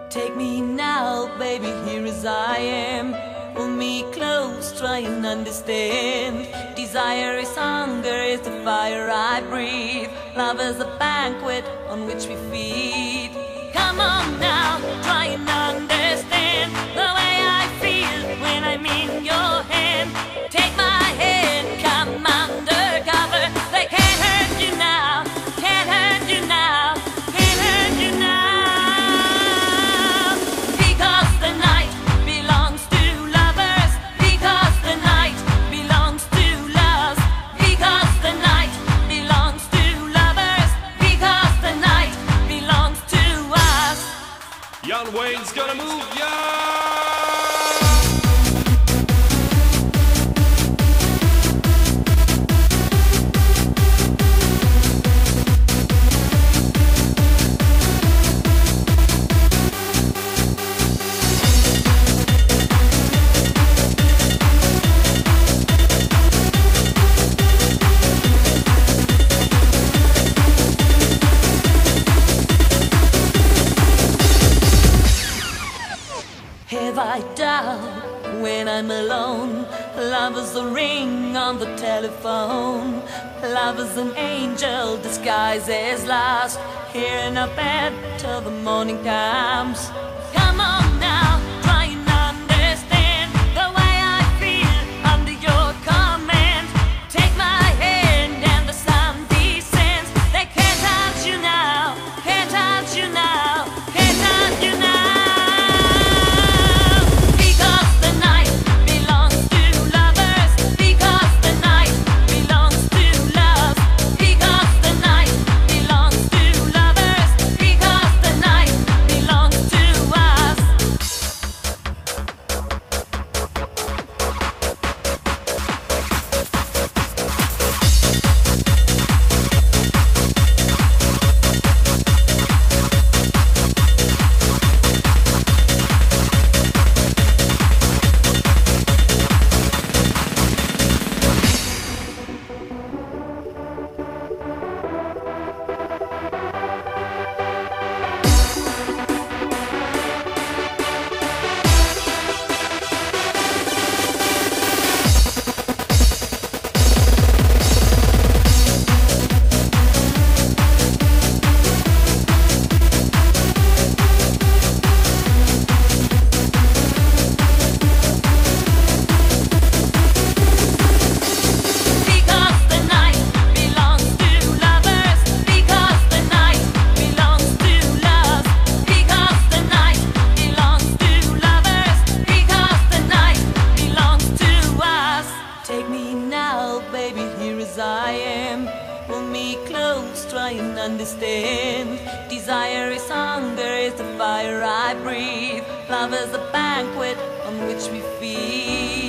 Take me now, baby, here as I am. Pull me close, try and understand. Desire is hunger, is the fire I breathe. Love is a banquet on which we feed. Come on now, try and understand the way I feel when I'm in your hand. Take my hand, come undercover. They can't hurt you now, can't hurt you now, can't hurt you now. Because the night belongs to lovers. Because the night belongs to love. Because the night belongs to lovers. Because the night belongs to us. Young Wayne's gonna move, yeah! Have I doubt when I'm alone? Love is a ring on the telephone. Love is an angel disguised as lost, here in a bed till the morning comes. Come on now, try and understand the way I feel under your command. Take my hand and the sun descends. They can't touch you now, can't touch you now, can't touch you now. Baby, here as I am. Pull me close, try and understand. Desire is hunger, is the fire I breathe. Love is a banquet on which we feed.